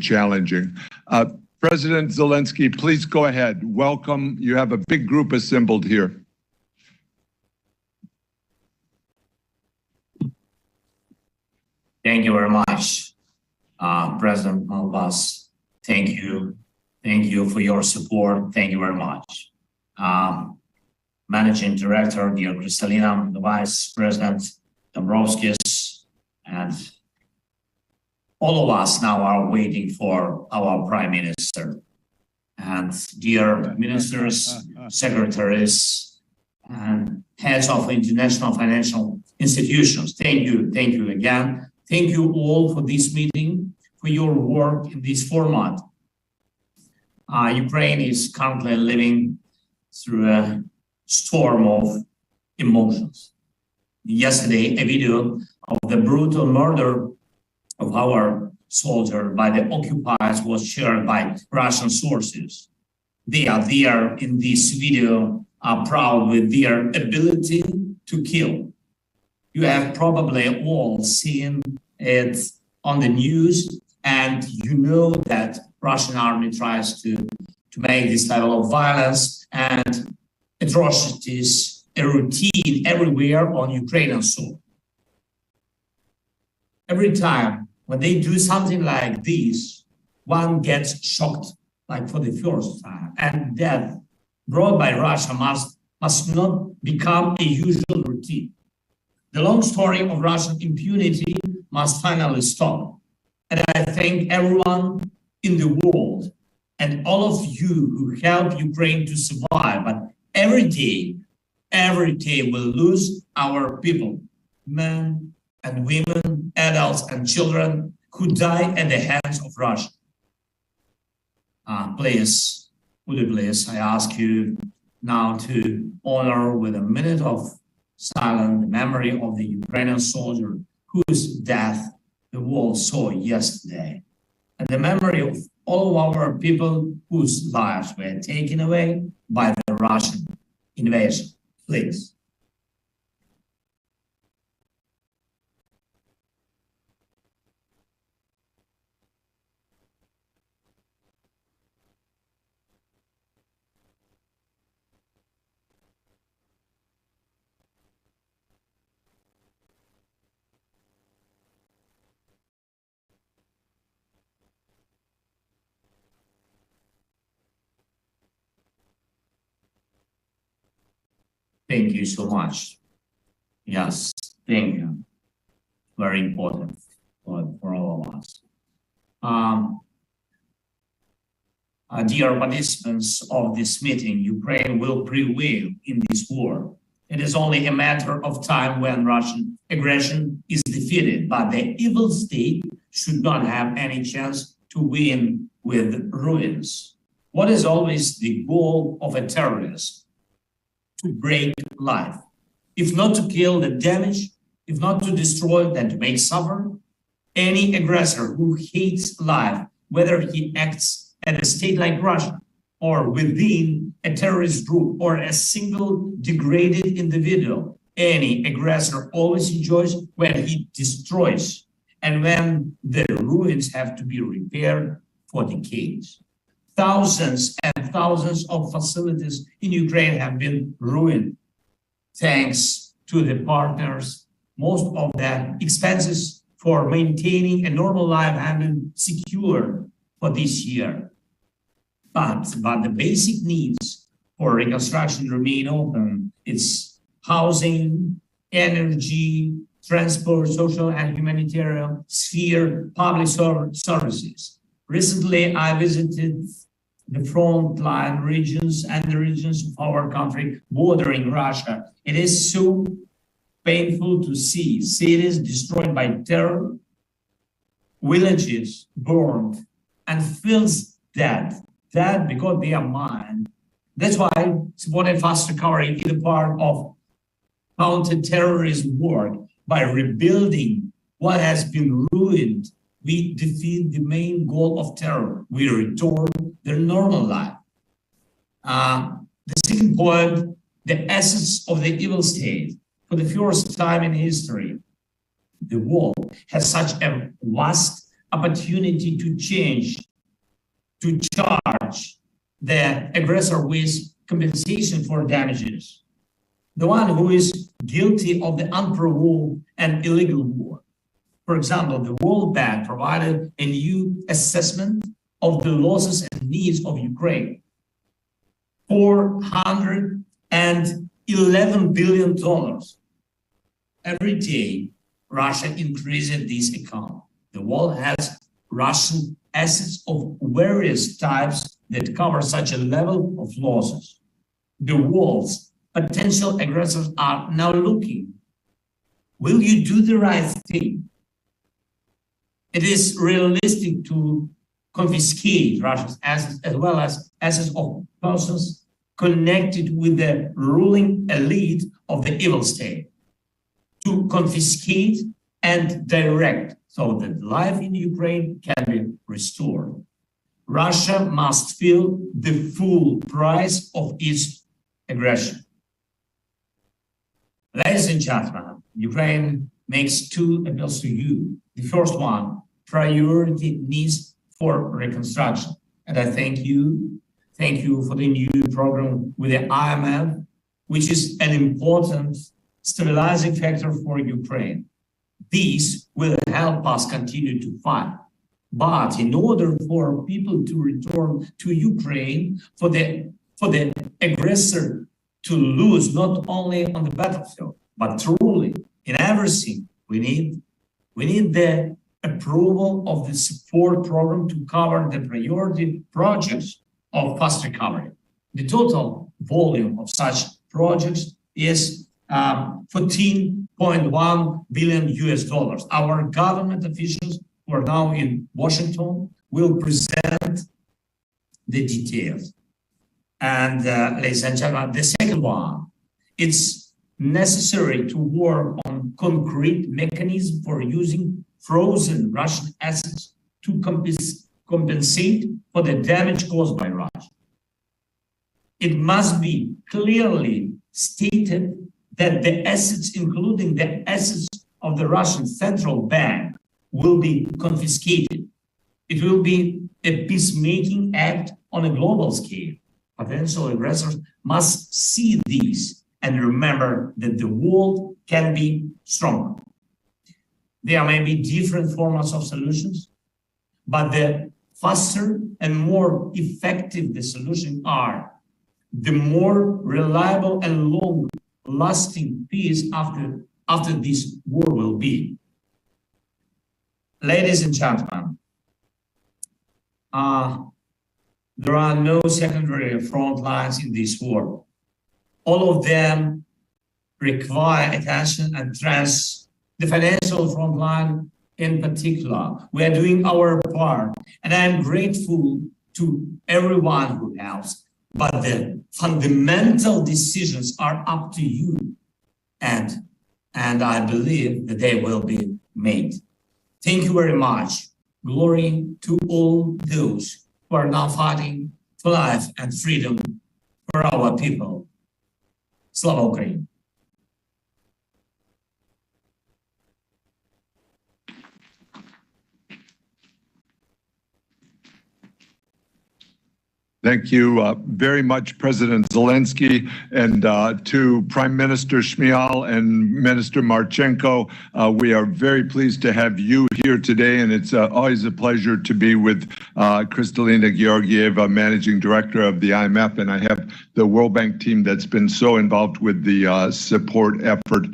challenging. President Zelensky, please go ahead. Welcome. You have a big group assembled here. Thank you very much, President Malbas. Thank you. Thank you for your support. Thank you very much. Managing Director, dear Kristalina, the Vice President Dombrovskis, and all of us now are waiting for our Prime Minister. And dear ministers, secretaries, and heads of international financial institutions, thank you again. Thank you all for this meeting, for your work in this format. Ukraine is currently living through a storm of emotions. Yesterday, a video of the brutal murder of our soldier by the occupiers was shared by Russian sources. They are there in this video, are proud with their ability to kill. You have probably all seen it on the news, and you know that Russian army tries to make this level of violence and atrocities a routine everywhere on Ukrainian soil. Every time when they do something like this, one gets shocked, like for the first time, and death brought by Russia must not become a usual routine. The long story of Russian impunity must finally stop. And I thank everyone in the world and all of you who help Ukraine to survive. But every day we'll lose our people, men and women, adults and children who die at the hands of Russia. Please, would you please, I ask you now to honor with a minute of silence the memory of the Ukrainian soldier whose death the world saw yesterday, and the memory of all of our people whose lives were taken away by the Russian invasion. Please. Thank you so much. Yes, thank you. Very important for all of us. Dear participants of this meeting, Ukraine will prevail in this war. It is only a matter of time when Russian aggression is defeated, but the evil state should not have any chance to win with ruins. What is always the goal of a terrorist? To break life. If not to kill, then damage. If not to destroy, then to make suffer. Any aggressor who hates life, whether he acts at a state like Russia or within a terrorist group or a single degraded individual, any aggressor always enjoys when he destroys and when the ruins have to be repaired for decades. Thousands and thousands of facilities in Ukraine have been ruined thanks to the partners. Most of the expenses for maintaining a normal life have been secured for this year. But the basic needs for reconstruction remain open. It's housing, energy, transport, social and humanitarian sphere, public services. Recently, I visited the frontline regions and the regions of our country bordering Russia. It is so painful to see cities destroyed by terror, villages burned, and fields dead because they are mined. That's why supporting fast recovery is a part of counter-terrorism work. By rebuilding what has been ruined, we defeat the main goal of terror. We restore their normal life. The second point, the essence of the evil state. For the first time in history, the world has such a vast opportunity to charge the aggressor with compensation for damages. The one who is guilty of the unprovoked and illegal war. For example, the World Bank provided a new assessment of the losses and needs of Ukraine. $411 billion. Every day, Russia increases this account. The world has Russian assets of various types that cover such a level of losses. The world's potential aggressors are now looking. Will you do the right thing? It is realistic to confiscate Russia's assets as well as assets of persons connected with the ruling elite of the evil state. To confiscate and direct so that life in Ukraine can be restored. Russia must feel the full price of its aggression. Ladies and gentlemen, Ukraine makes two appeals to you. The first one, priority needs for reconstruction. And I thank you for the new program with the IMF, which is an important stabilizing factor for Ukraine. This will help us continue to fight. But in order for people to return to Ukraine, for the aggressor to lose not only on the battlefield, but truly in everything, we need the approval of the support program to cover the priority projects of fast recovery. The total volume of such projects is $14.1 billion US. Our government officials who are now in Washington will present the details. And ladies and gentlemen, the second one, it's necessary to work on concrete mechanisms for using frozen Russian assets to compensate for the damage caused by Russia. It must be clearly stated that the assets, including the assets of the Russian central bank, will be confiscated. It will be a peacemaking act on a global scale. Potential aggressors must see this and remember that the world can be stronger. There may be different formats of solutions, but the faster and more effective the solutions are, the more reliable and long-lasting peace after this war will be. Ladies and gentlemen, there are no secondary front lines in this war. All of them require attention and the financial front line in particular. We are doing our part, and I'm grateful to everyone who helps, but the fundamental decisions are up to you, and I believe that they will be made. Thank you very much. Glory to all those who are now fighting for life and freedom for our people. Slava Ukraini! Thank you very much, President Zelensky, and to Prime Minister Shmyhal and Minister Marchenko. We are very pleased to have you here today, and it's always a pleasure to be with Kristalina Georgieva, Managing Director of the IMF, and I have the World Bank team that's been so involved with the support effort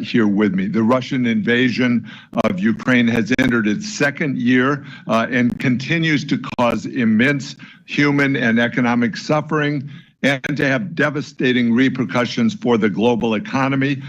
here with me. The Russian invasion of Ukraine has entered its second year and continues to cause immense human and economic suffering, and to have devastating repercussions for the global economy.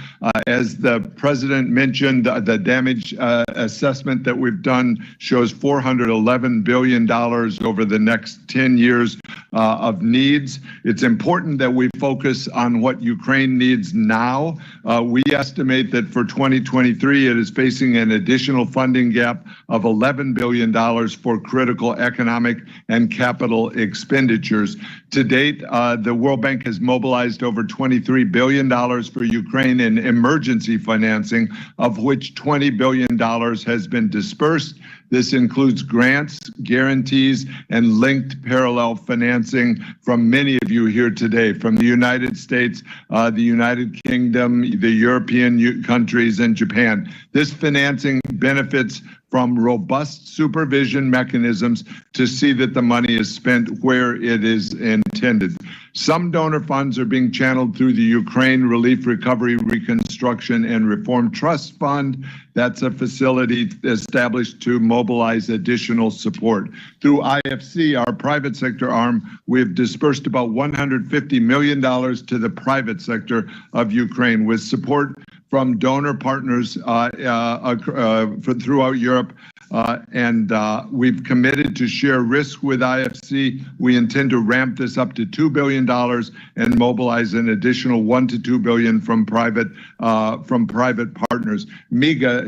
As the president mentioned, the damage assessment that we've done shows $411 billion over the next 10 years of needs. It's important that we focus on what Ukraine needs now. We estimate that for 2023, it is facing an additional funding gap of $11 billion for critical economic and capital expenditures. To date, the World Bank has mobilized over $23 billion for Ukraine in emergency financing, of which $20 billion has been dispersed. This includes grants, guarantees, and linked parallel financing from many of you here today, from the United States, the United Kingdom, the European countries, and Japan. This financing benefits from robust supervision mechanisms to see that the money is spent where it is intended. Some donor funds are being channeled through the Ukraine Relief, Recovery, Reconstruction, and Reform Trust Fund. That's a facility established to mobilize additional support. Through IFC, our private sector arm, we have dispersed about $150 million to the private sector of Ukraine with support from donor partners throughout Europe. We've committed to share risk with IFC. We intend to ramp this up to $2 billion and mobilize an additional $1 to $2 billion from private partners. MIGA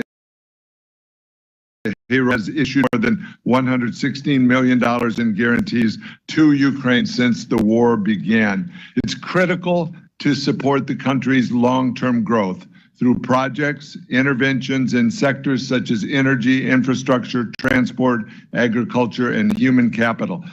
has issued more than $116 million in guarantees to Ukraine since the war began. It's critical to support the country's long-term growth through projects, interventions in sectors such as energy, infrastructure, transport, agriculture, and human capital.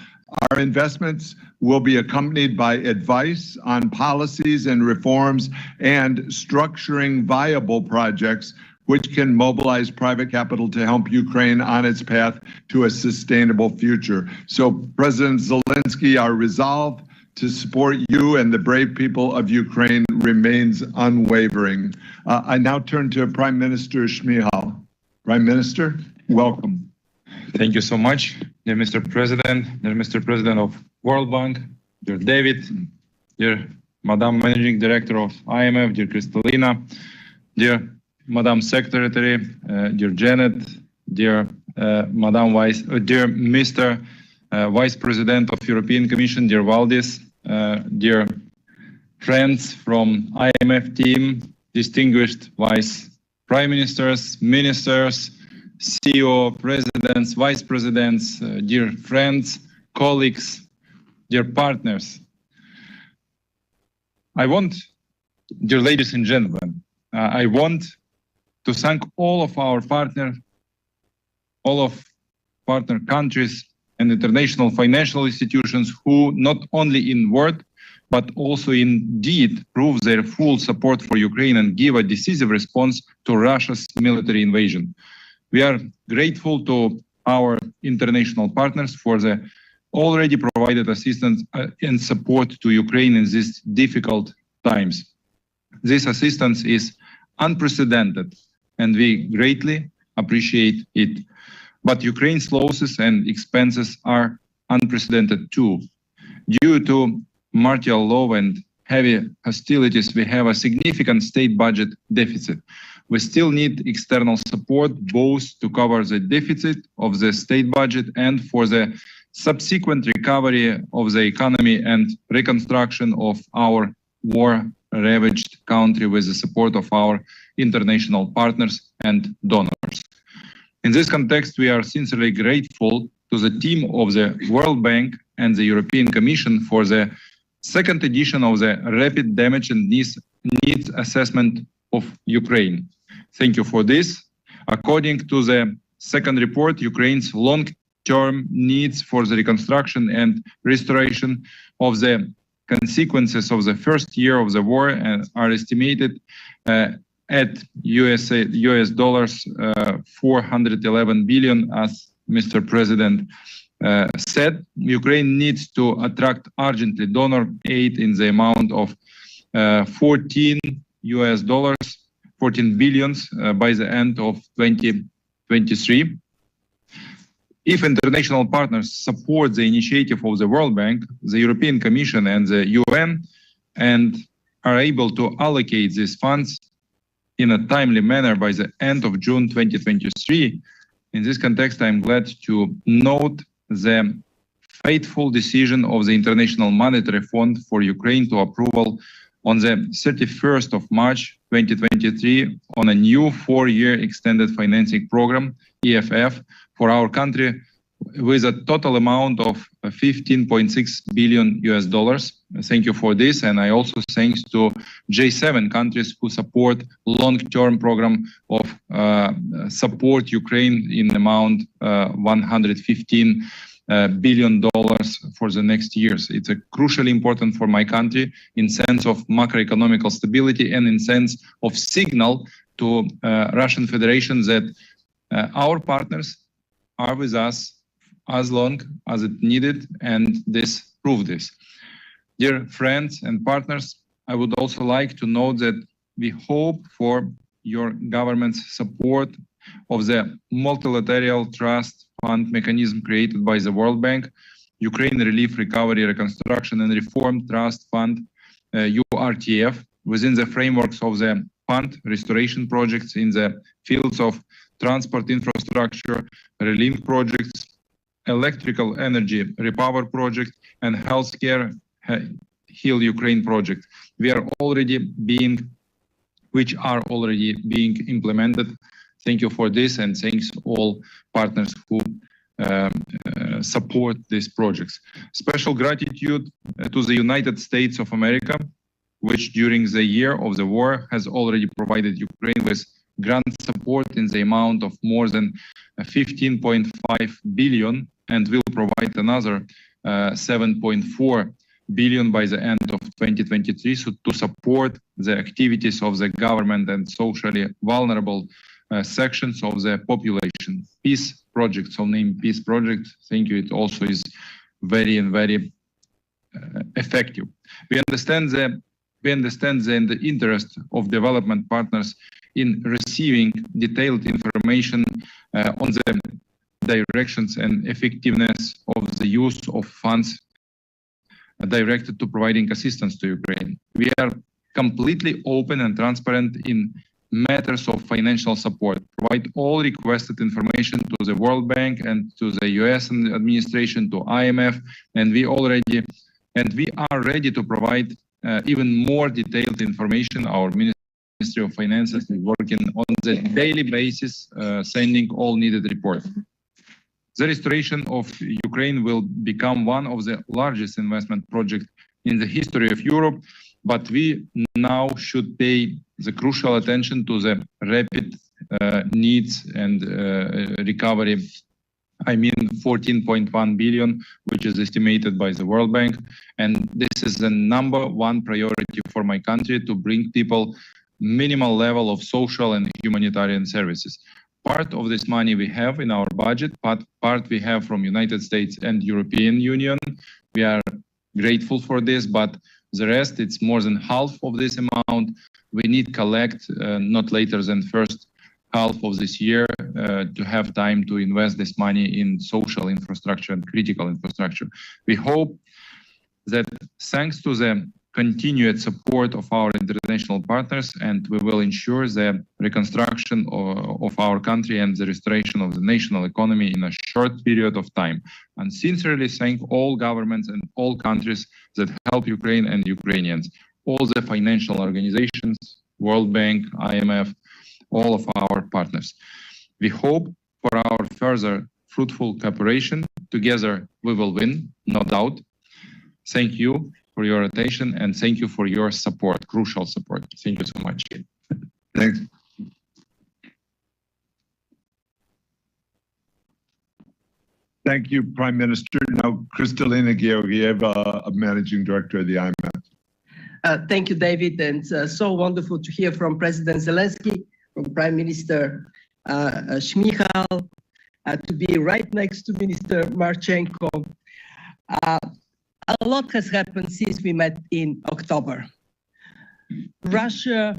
Our investments will be accompanied by advice on policies and reforms and structuring viable projects which can mobilize private capital to help Ukraine on its path to a sustainable future. So President Zelensky, our resolve to support you and the brave people of Ukraine remains unwavering. I now turn to Prime Minister Shmyhal. Prime Minister, welcome. Thank you so much, dear Mr. President, dear Mr. President of World Bank, dear David, dear Madam Managing Director of IMF, dear Kristalina, dear Madam Secretary, dear Janet, dear dear Mr. Vice President of European Commission, dear Valdis, dear friends from IMF team, distinguished Vice Prime Ministers, Ministers, CEO, Presidents, Vice Presidents, dear friends, colleagues, dear partners. Dear ladies and gentlemen, I want to thank all of our partner countries and international financial institutions who not only in word, but also in deed prove their full support for Ukraine and give a decisive response to Russia's military invasion. We are grateful to our international partners for the already provided assistance and support to Ukraine in these difficult times. This assistance is unprecedented and we greatly appreciate it. But Ukraine's losses and expenses are unprecedented too. Due to martial law and heavy hostilities, we have a significant state budget deficit. We still need external support both to cover the deficit of the state budget and for the subsequent recovery of the economy and reconstruction of our war-ravaged country with the support of our international partners and donors. In this context, we are sincerely grateful to the team of the World Bank and the European Commission for the second edition of the Rapid Damage and Needs Assessment of Ukraine. Thank you for this. According to the second report, Ukraine's long-term needs for the reconstruction and restoration of the consequences of the first year of the war are estimated at US dollars 411 billion, as Mr. President said. Ukraine needs to attract urgently donor aid in the amount of 14 billions by the end of 2023. If international partners support the initiative of the World Bank, the European Commission and the UN and are able to allocate these funds in a timely manner by the end of June 2023. In this context, I'm glad to note the fateful decision of the International Monetary Fund for Ukraine to approval on the 31st of March 2023 on a new 4-year extended financing program, EFF, for our country with a total amount of $15.6 billion US. Thank you for this. And I also thanks to G7 countries who support long-term program of support Ukraine in amount $115 billion for the next years. It's a crucially important for my country in sense of macroeconomical stability and in sense of signal to Russian Federation that our partners are with us as long as it needed, and this proved this. Dear friends and partners, I would also like to note that we hope for your government's support of the multilateral trust fund mechanism created by the World Bank, Ukraine Relief, Recovery, Reconstruction and Reform Trust Fund, URTF, within the frameworks of the fund restoration projects in the fields of transport infrastructure, relief projects, electrical energy repower project, and healthcare Heal Ukraine project. Which are already being implemented. Thank you for this, and thanks all partners who support these projects. Special gratitude to the United States of America, which during the year of the war has already provided Ukraine with grant support in the amount of more than 15.5 billion and will provide another 7.4 billion by the end of 2023 to support the activities of the government and socially vulnerable sections of the population. Peace project, so named Peace Project, thank you, it also is very effective. We understand the interest of development partners in receiving detailed information on the directions and effectiveness of the use of funds directed to providing assistance to Ukraine. We are completely open and transparent in matters of financial support, provide all requested information to the World Bank and to the US administration, to IMF, and we are ready to provide even more detailed information. Our Ministry of Finances is working on the daily basis, sending all needed reports. The restoration of Ukraine will become one of the largest investment projects in the history of Europe, but we now should pay the crucial attention to the rapid needs and recovery. I mean 14.1 billion, which is estimated by the World Bank. And this is the #1 priority for my country, to bring people minimal level of social and humanitarian services. Part of this money we have in our budget, but part we have from United States and European Union. We are grateful for this, but the rest, it's more than half of this amount. We need collect not later than first half of this year to have time to invest this money in social infrastructure and critical infrastructure. We hope that thanks to the continued support of our international partners, and we will ensure the reconstruction of our country and the restoration of the national economy in a short period of time. And sincerely thank all governments and all countries that help Ukraine and Ukrainians, all the financial organizations, World Bank, IMF, all of our partners. We hope for our further fruitful cooperation. Together we will win, no doubt. Thank you for your attention, and thank you for your support, crucial support. Thank you so much. Thanks. Thank you, Prime Minister. Now, Kristalina Georgieva, Managing Director of the IMF. Thank you, David, and so wonderful to hear from President Zelensky, from Prime Minister Shmyhal, to be right next to Minister Marchenko. A lot has happened since we met in October. Russia